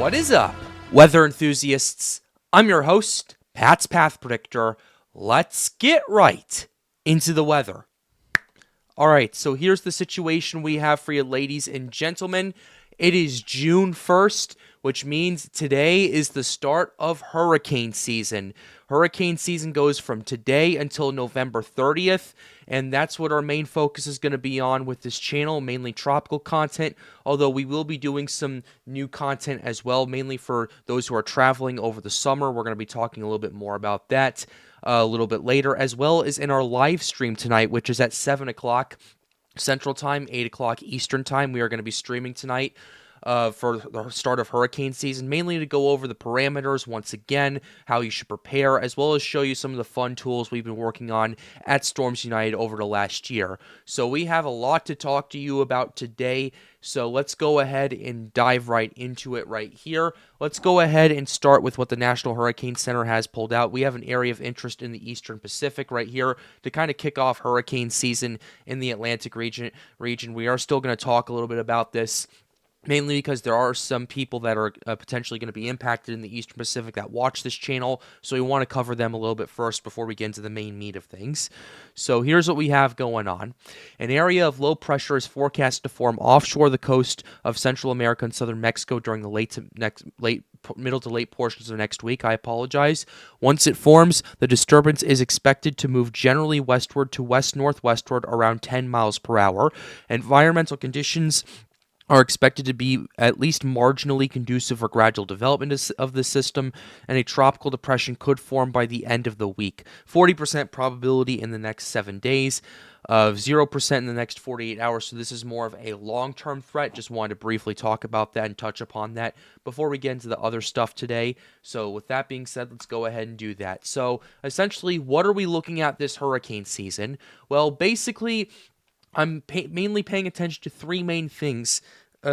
What is up, weather enthusiasts? I'm your host, Pat's Path Predictor. Let's get right into the weather. Alright, so here's the situation we have for you, ladies and gentlemen. It is June 1st, which means today is the start of hurricane season. Hurricane season goes from today until November 30th, and that's what our main focus is going to be on with this channel, mainly tropical content, although we will be doing some new content as well, mainly for those who are traveling over the summer. We're going to be talking a little bit more about that a little bit later, as well as in our live stream tonight, which is at 7 o'clock Central Time, 8 o'clock Eastern Time. We are going to be streaming tonight for the start of hurricane season, mainly to go over the parameters once again, how you should prepare, as well as show you some of the fun tools we've been working on at Storms United over the last year. So we have a lot to talk to you about today, so let's go ahead and dive right into it right here. Let's go ahead and start with what the National Hurricane Center has pulled out. We have an area of interest in the Eastern Pacific right here to kind of kick off hurricane season in the Atlantic region. We are still going to talk a little bit about this, mainly because there are some people that are potentially going to be impacted in the Eastern Pacific that watch this channel, so we want to cover them a little bit first before we get into the main meat of things. So here's what we have going on. An area of low pressure is forecast to form offshore the coast of Central America and southern Mexico during the middle to late portions of next week. I apologize. Once it forms, the disturbance is expected to move generally westward to west-northwestward around 10 miles per hour. Environmental conditions are expected to be at least marginally conducive for gradual development of the system, and a tropical depression could form by the end of the week. 40% probability in the next 7 days, 0% in the next 48 hours, so this is more of a long-term threat. Just wanted to briefly talk about that and touch upon that before we get into the other stuff today. So with that being said, let's go ahead and do that. So essentially, what are we looking at this hurricane season? Well, basically, I'm mainly paying attention to three main things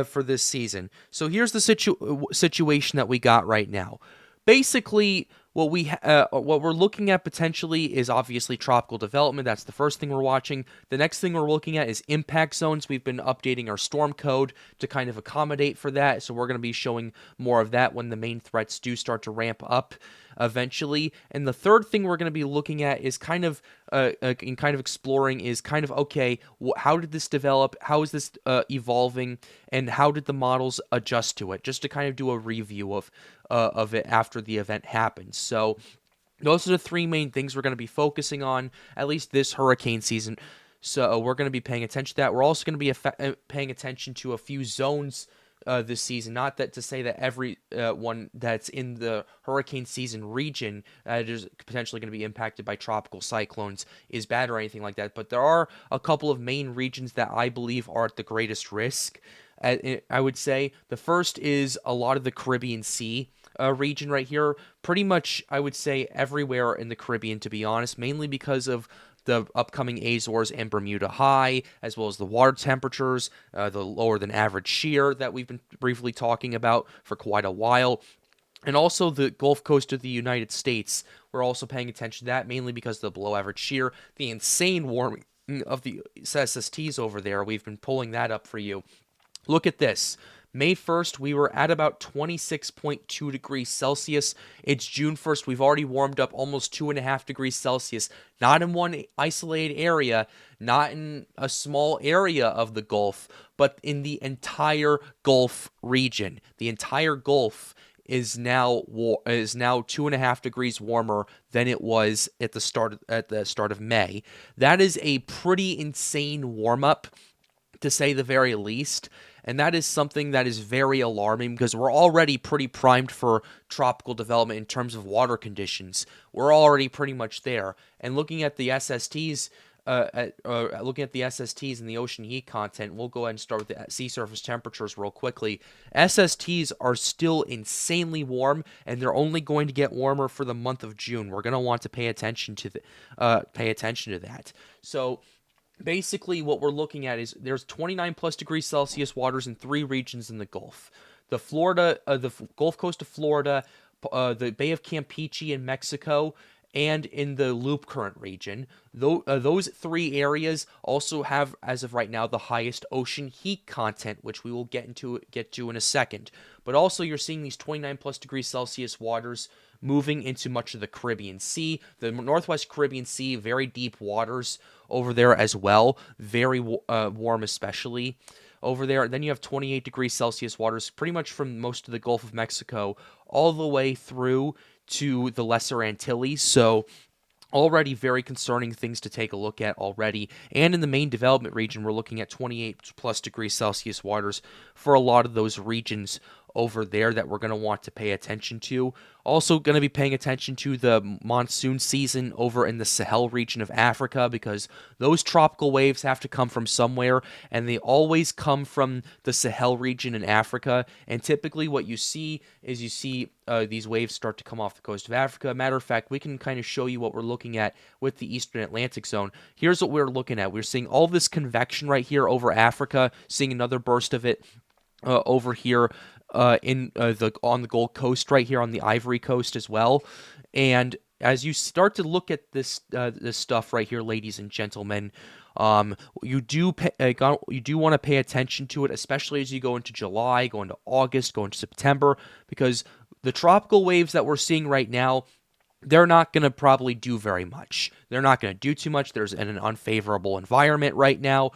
for this season. So here's the situation that we got right now. Basically, what we're looking at potentially is obviously tropical development. That's the first thing we're watching. The next thing we're looking at is impact zones. We've been updating our storm code to kind of accommodate for that, so we're going to be showing more of that when the main threats do start to ramp up eventually. And the third thing we're going to be looking at is kind of exploring is kind of, okay, how did this develop? How is this evolving? And how did the models adjust to it? Just to kind of do a review of it after the event happens. So those are the three main things we're going to be focusing on, at least this hurricane season. So we're going to be paying attention to that. We're also going to be paying attention to a few zones this season. Not that to say that every one that's in the hurricane season region that is potentially going to be impacted by tropical cyclones is bad or anything like that, but there are a couple of main regions that I believe are at the greatest risk. I would say the first is a lot of the Caribbean Sea region right here. Pretty much, I would say, everywhere in the Caribbean, to be honest, mainly because of the upcoming Azores and Bermuda High, as well as the water temperatures, the lower than average shear that we've been briefly talking about for quite a while. And also the Gulf Coast of the United States. We're also paying attention to that, mainly because of the below average shear, the insane warming of the SSTs over there. We've been pulling that up for you. Look at this. May 1st, we were at about 26.2 degrees Celsius. It's June 1st. We've already warmed up almost 2.5 degrees Celsius. Not in one isolated area, not in a small area of the Gulf, but in the entire Gulf region. The entire Gulf is now 2.5 degrees warmer than it was at the start of May. That is a pretty insane warm up, to say the very least. And that is something that is very alarming because we're already pretty primed for tropical development in terms of water conditions. We're already pretty much there. And looking at the SSTs, and the ocean heat content, we'll go ahead and start with the sea surface temperatures real quickly. SSTs are still insanely warm, and they're only going to get warmer for the month of June. We're going to want to pay attention to that. So basically, what we're looking at is there's 29 plus degrees Celsius waters in three regions in the Gulf. The Gulf Coast of Florida, the Bay of Campeche in Mexico, and in the Loop Current region. Those three areas also have, as of right now, the highest ocean heat content, which we will get to in a second. but also you're seeing these 29 plus degrees Celsius waters moving into much of the Caribbean Sea. The Northwest Caribbean Sea, very deep waters over there as well, very warm especially over there. And then you have 28 degrees Celsius waters pretty much from most of the Gulf of Mexico all the way through to the Lesser Antilles. So already very concerning things to take a look at already. And in the main development region, we're looking at 28 plus degrees Celsius waters for a lot of those regions over there that we're going to want to pay attention to. Also going to be paying attention to the monsoon season over in the Sahel region of Africa, because those tropical waves have to come from somewhere, and they always come from the Sahel region in Africa. And typically what you see is these waves start to come off the coast of Africa. Matter of fact, we can kind of show you what we're looking at with the Eastern Atlantic zone. Here's what we're looking at. We're seeing all this convection right here over Africa, seeing another burst of it over here on the Gold Coast right here on the Ivory Coast as well. And as you start to look at this stuff right here, ladies and gentlemen, you do want to pay attention to it, especially as you go into July, go into August, go into September, because the tropical waves that we're seeing right now, they're not going to probably do very much. They're not going to do too much. There's an unfavorable environment right now,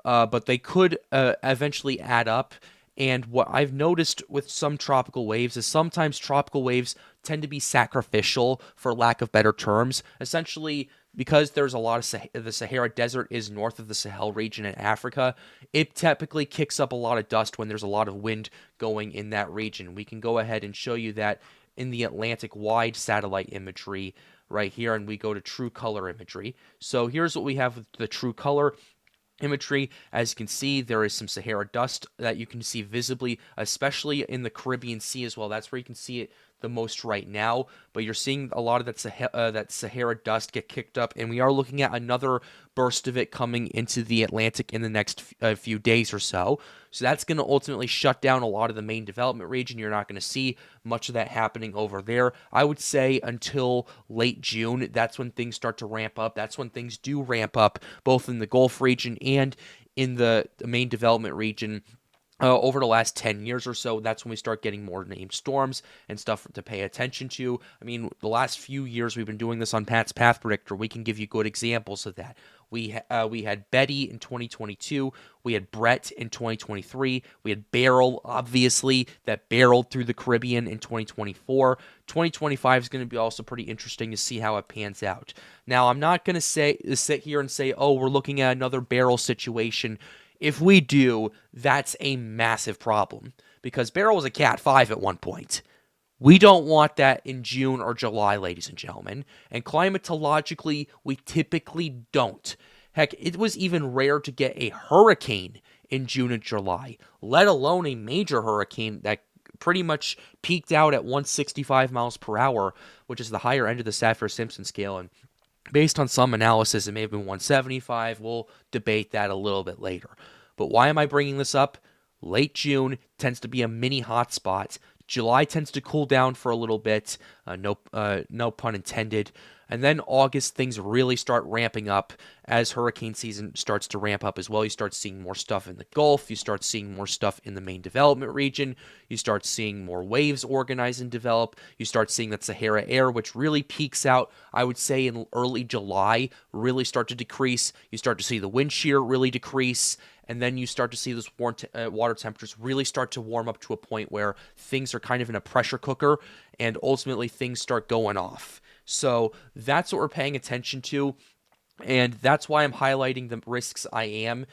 but they could eventually add up. And what I've noticed with some tropical waves is sometimes tropical waves tend to be sacrificial, for lack of better terms. Essentially, because there's a lot of the Sahara Desert is north of the Sahel region in Africa, it typically kicks up a lot of dust when there's a lot of wind going in that region. We can go ahead and show you that in the Atlantic-wide satellite imagery right here, and we go to true color imagery. So here's what we have with the true color imagery. As you can see, there is some Sahara dust that you can see visibly, especially in the Caribbean Sea as well. That's where you can see it the most right now, but you're seeing a lot of that Sahara dust get kicked up, and we are looking at another burst of it coming into the Atlantic in the next few days or so. So that's going to ultimately shut down a lot of the main development region. You're not going to see much of that happening over there. I would say until late June, that's when things start to ramp up. That's when things do ramp up, both in the Gulf region and in the main development region. Over the last 10 years or so, that's when we start getting more named storms and stuff to pay attention to. I mean, the last few years we've been doing this on Pat's Path Predictor. We can give you good examples of that. We had Betty in 2022. We had Brett in 2023. We had Beryl, obviously, that barreled through the Caribbean in 2024. 2025 is going to be also pretty interesting to see how it pans out. Now, I'm not going to sit here and say, oh, we're looking at another Beryl situation. If we do, that's a massive problem, because Beryl was a Cat 5 at one point. We don't want that in June or July, ladies and gentlemen. And climatologically, we typically don't. Heck, it was even rare to get a hurricane in June and July, let alone a major hurricane that pretty much peaked out at 165 miles per hour, which is the higher end of the Saffir-Simpson scale. And based on some analysis, it may have been 175. We'll debate that a little bit later. But why am I bringing this up? Late June tends to be a mini hotspot. July tends to cool down for a little bit, no pun intended. And then August, things really start ramping up as hurricane season starts to ramp up as well. You start seeing more stuff in the Gulf. You start seeing more stuff in the main development region. You start seeing more waves organize and develop. You start seeing that Sahara air, which really peaks out, I would say, in early July, really start to decrease. You start to see the wind shear really decrease. And then you start to see those water temperatures really start to warm up to a point where things are kind of in a pressure cooker, and ultimately things start going off. So that's what we're paying attention to, and that's why I'm highlighting the risks I am.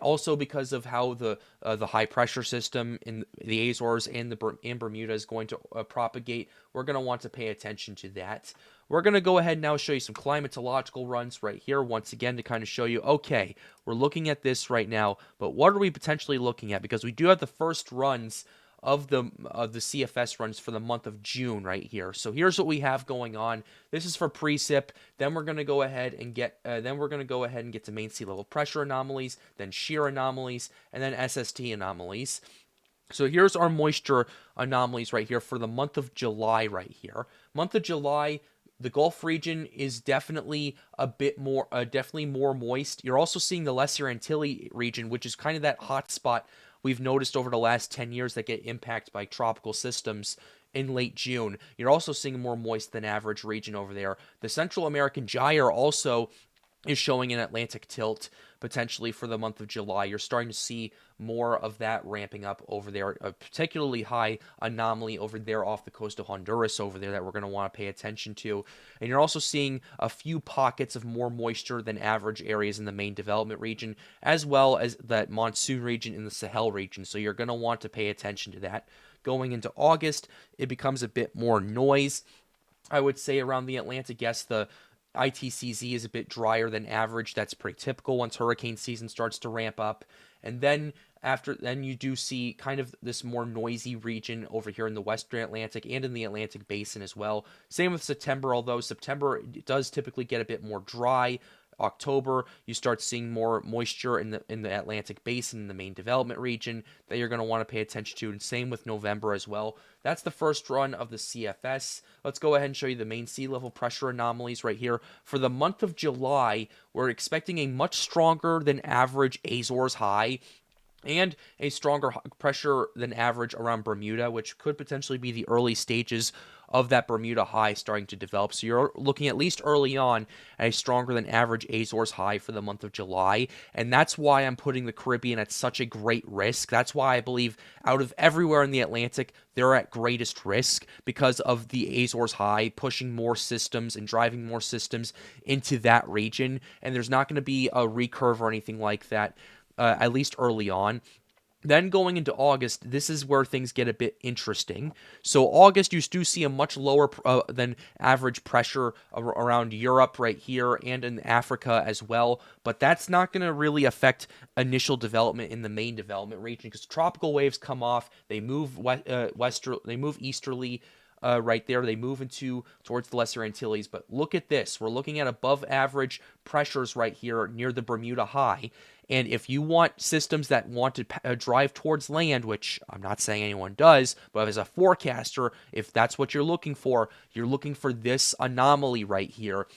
Also because of how the high pressure system in the Azores and in Bermuda is going to propagate, we're going to want to pay attention to that. We're going to go ahead and now show you some climatological runs right here once again to kind of show you, okay, we're looking at this right now, but what are we potentially looking at? Because we do have the first runs of the CFS runs for the month of June right here. So here's what we have going on. This is for precip. Then we're going to go ahead and get to main sea level pressure anomalies, then shear anomalies, and then SST anomalies. So here's our moisture anomalies right here for the month of July right here. Month of July, the Gulf region is definitely definitely more moist. You're also seeing the Lesser Antilles region, which is kind of that hot spot we've noticed over the last 10 years that get impacted by tropical systems in late June. You're also seeing a more moist than average region over there. The Central American gyre also is showing an Atlantic tilt potentially for the month of July. You're starting to see more of that ramping up over there, a particularly high anomaly over there off the coast of Honduras over there that we're going to want to pay attention to. And you're also seeing a few pockets of more moisture than average areas in the main development region, as well as that monsoon region in the Sahel region. So you're going to want to pay attention to that. Going into August, it becomes a bit more noise, I would say, around the Atlantic. Yes, the ITCZ is a bit drier than average. That's pretty typical once hurricane season starts to ramp up. And then you do see kind of this more noisy region over here in the Western Atlantic and in the Atlantic Basin as well. Same with September, although September does typically get a bit more dry. October, you start seeing more moisture in the Atlantic Basin, in the main development region, that you're going to want to pay attention to, and same with November as well. That's the first run of the CFS. Let's go ahead and show you the main sea level pressure anomalies right here. For the month of July, we're expecting a much stronger than average Azores high and a stronger pressure than average around Bermuda, which could potentially be the early stages of that Bermuda high starting to develop. So you're looking at least early on at a stronger than average Azores high for the month of July. And that's why I'm putting the Caribbean at such a great risk. That's why I believe out of everywhere in the Atlantic, they're at greatest risk because of the Azores high pushing more systems and driving more systems into that region. And there's not going to be a recurve or anything like that, at least early on. Then going into August, this is where things get a bit interesting. So August, you do see a much lower than average pressure around Europe right here and in Africa as well. But that's not going to really affect initial development in the main development region because tropical waves come off, they move they move easterly. Right there, they move towards the Lesser Antilles. But look at this. We're looking at above average pressures right here near the Bermuda High. And if you want systems that want to drive towards land, which I'm not saying anyone does, but as a forecaster, if that's what you're looking for this anomaly right here.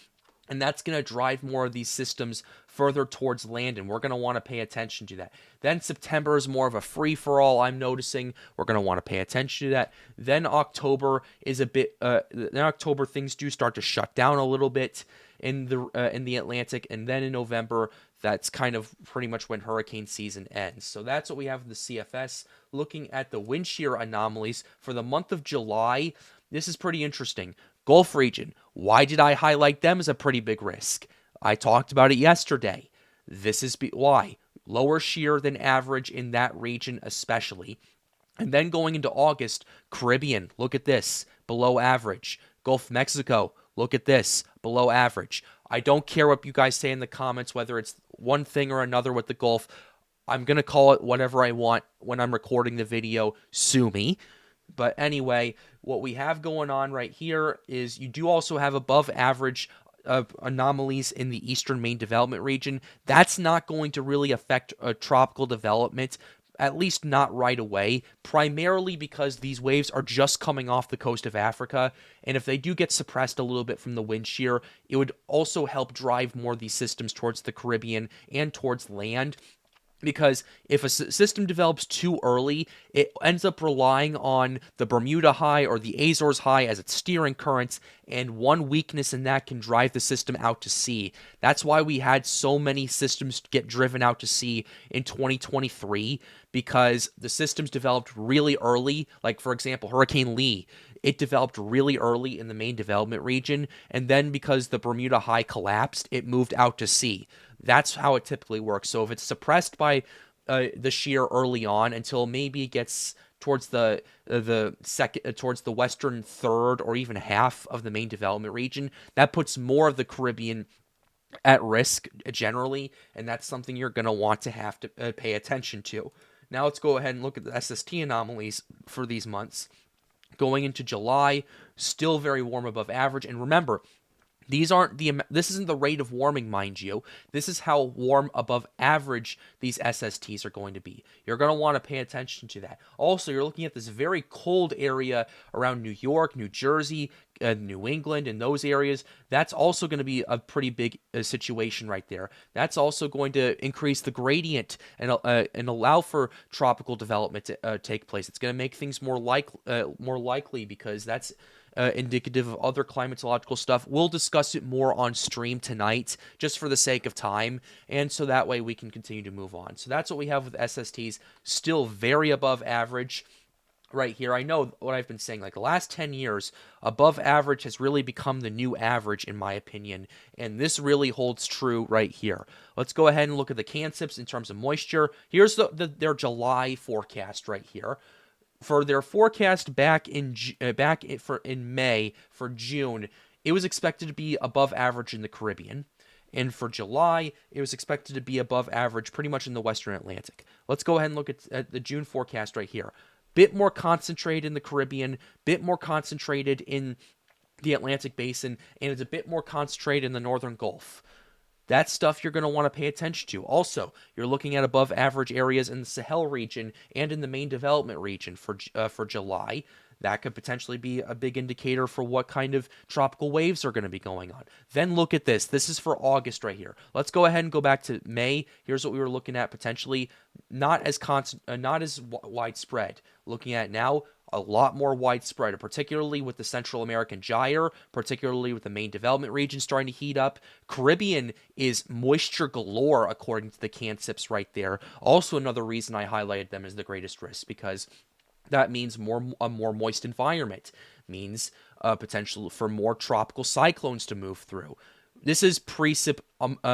And that's going to drive more of these systems further towards land, and we're going to want to pay attention to that. Then September is more of a free-for-all, I'm noticing. We're going to want to pay attention to that. Then October is a bit... then October, things do start to shut down a little bit in the Atlantic, and then in November, that's kind of pretty much when hurricane season ends. So that's what we have in the CFS. Looking at the wind shear anomalies for the month of July, this is pretty interesting. Gulf region, why did I highlight them as a pretty big risk? I talked about it yesterday. This is why. Lower shear than average in that region especially. And then going into August, Caribbean, look at this, below average. Gulf of Mexico, look at this, below average. I don't care what you guys say in the comments, whether it's one thing or another with the Gulf. I'm going to call it whatever I want when I'm recording the video. Sue me. But anyway, what we have going on right here is you do also have above average anomalies in the eastern main development region. That's not going to really affect tropical development, at least not right away, primarily because these waves are just coming off the coast of Africa, and if they do get suppressed a little bit from the wind shear, it would also help drive more of these systems towards the Caribbean and towards land. Because if a system develops too early, it ends up relying on the Bermuda High or the Azores High as its steering currents, and one weakness in that can drive the system out to sea. That's why we had so many systems get driven out to sea in 2023, because the systems developed really early. Like, for example, Hurricane Lee, it developed really early in the main development region, and then because the Bermuda High collapsed, it moved out to sea. That's how it typically works. So if it's suppressed by the shear early on until maybe it gets towards the western third or even half of the main development region, that puts more of the Caribbean at risk generally, and that's something you're going to want to have to pay attention to. Now let's go ahead and look at the SST anomalies for these months. Going into July, still very warm above average, and remember, this isn't the rate of warming, mind you. This is how warm above average these SSTs are going to be. You're going to want to pay attention to that. Also, you're looking at this very cold area around New York, New Jersey, New England and those areas, that's also going to be a pretty big situation right there. That's also going to increase the gradient and allow for tropical development to take place. It's going to make things more likely because that's indicative of other climatological stuff. We'll discuss it more on stream tonight, just for the sake of time, and so that way we can continue to move on. So that's what we have with SSTs, still very above average right here. I know what I've been saying, like the last 10 years, above average has really become the new average, in my opinion, and this really holds true right here. Let's go ahead and look at the CANSIPs in terms of moisture. Here's their July forecast right here. For their forecast back in May for June, it was expected to be above average in the Caribbean. And for July, it was expected to be above average pretty much in the Western Atlantic. Let's go ahead and look at the June forecast right here. Bit more concentrated in the Caribbean, bit more concentrated in the Atlantic Basin, and it's a bit more concentrated in the Northern Gulf. That's stuff you're going to want to pay attention to. Also, you're looking at above average areas in the Sahel region and in the main development region for July. That could potentially be a big indicator for what kind of tropical waves are going to be going on. Then look at this. This is for August right here. Let's go ahead and go back to May. Here's what we were looking at potentially. Not as widespread. Looking at now, a lot more widespread, particularly with the Central American gyre, particularly with the main development region starting to heat up. Caribbean is moisture galore, according to the CANSIPs right there. Also, another reason I highlighted them as the greatest risk, because that means a more moist environment, means potential for more tropical cyclones to move through. This is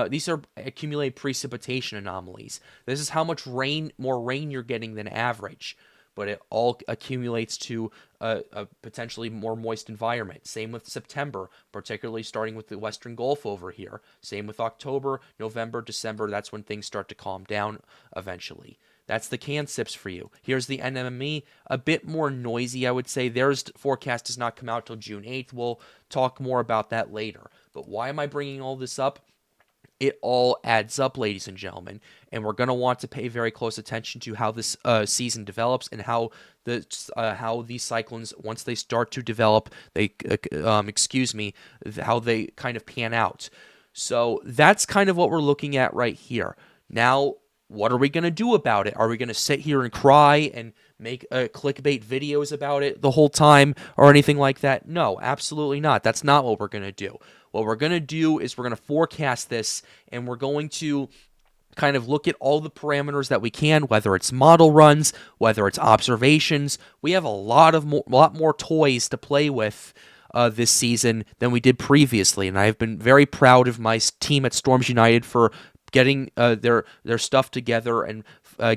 these are accumulated precipitation anomalies. This is how much more rain you're getting than average, but it all accumulates to a potentially more moist environment. Same with September, particularly starting with the Western Gulf over here. Same with October, November, December. That's when things start to calm down eventually. That's the CANSIPs for you. Here's the NME, a bit more noisy, I would say. Their forecast does not come out till June 8th. We'll talk more about that later. But why am I bringing all this up? It all adds up, ladies and gentlemen, and we're going to want to pay very close attention to how this season develops and how these cyclones, once they start to develop, how they kind of pan out. So that's kind of what we're looking at right here. Now, what are we going to do about it? Are we going to sit here and cry and make clickbait videos about it the whole time or anything like that? No, absolutely not. That's not what we're going to do. What we're going to do is we're going to forecast this, and we're going to kind of look at all the parameters that we can, whether it's model runs, whether it's observations. We have a lot more toys to play with this season than we did previously, and I've been very proud of my team at Storms United for getting their stuff together and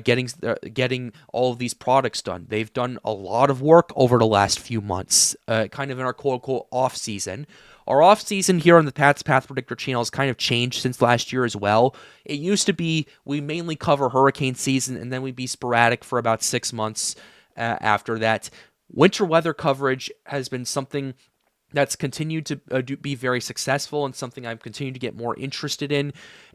getting all of these products done. They've done a lot of work over the last few months, kind of in our quote-unquote off-season. Our off-season here on the Pat's Path Predictor channel has kind of changed since last year as well. It used to be we mainly cover hurricane season, and then we'd be sporadic for about 6 months after that. Winter weather coverage has been something that's continued to be very successful and something I'm continuing to get more interested in,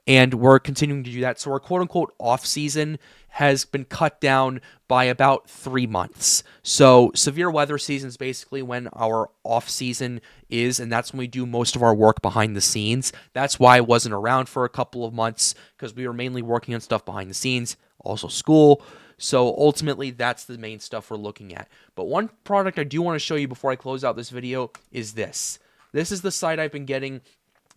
and we're continuing to do that. So our quote-unquote off-season has been cut down by about 3 months. So severe weather season is basically when our off-season is, and that's when we do most of our work behind the scenes. That's why I wasn't around for a couple of months, because we were mainly working on stuff behind the scenes, also school. So ultimately, that's the main stuff we're looking at. But one product I do want to show you before I close out this video is this. This is the site I've been getting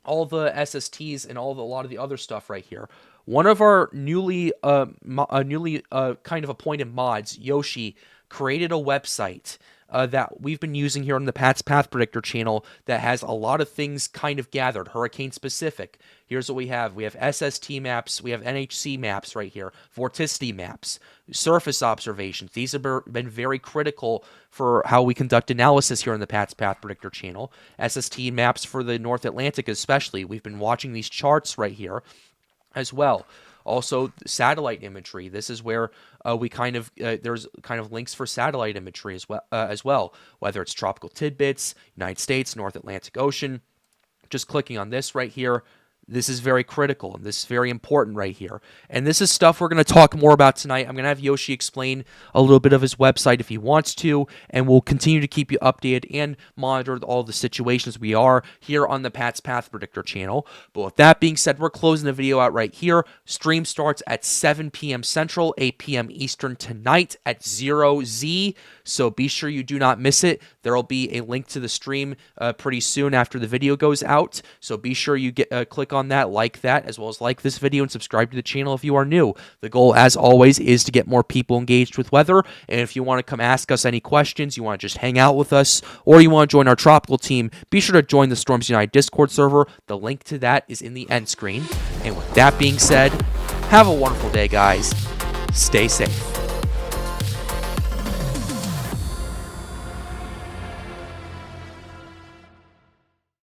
all the SSTs and a lot of the other stuff right here. One of our newly kind of appointed mods, Yoshi, created a website that we've been using here on the Pat's Path Predictor channel that has a lot of things kind of gathered, hurricane specific. Here's what we have. We have SST maps. We have NHC maps right here, vorticity maps, surface observations. These have been very critical for how we conduct analysis here on the Pat's Path Predictor channel. SST maps for the North Atlantic especially. We've been watching these charts right here as well. Also, satellite imagery. This is where we kind of there's kind of links for satellite imagery as well. Whether it's tropical tidbits, United States, North Atlantic Ocean. Just clicking on this right here, This is very critical, and this is very important right here. And this is stuff we're going to talk more about tonight. I'm going to have Yoshi explain a little bit of his website if he wants to, and we'll continue to keep you updated and monitor all the situations we are here on the Pat's Path Predictor channel. But with that being said, we're closing the video out right here. Stream starts at 7 p.m. Central, 8 p.m. Eastern tonight at 0Z, so be sure you do not miss it. There will be a link to the stream pretty soon after the video goes out, so be sure you click on that, like that, as well as like this video and subscribe to the channel if you are new. The goal, as always, is to get more people engaged with weather, and if you want to come ask us any questions, you want to just hang out with us, or you want to join our tropical team, be sure to join the Storms United Discord server. The link to that is in the end screen. And with that being said, have a wonderful day, guys. Stay safe.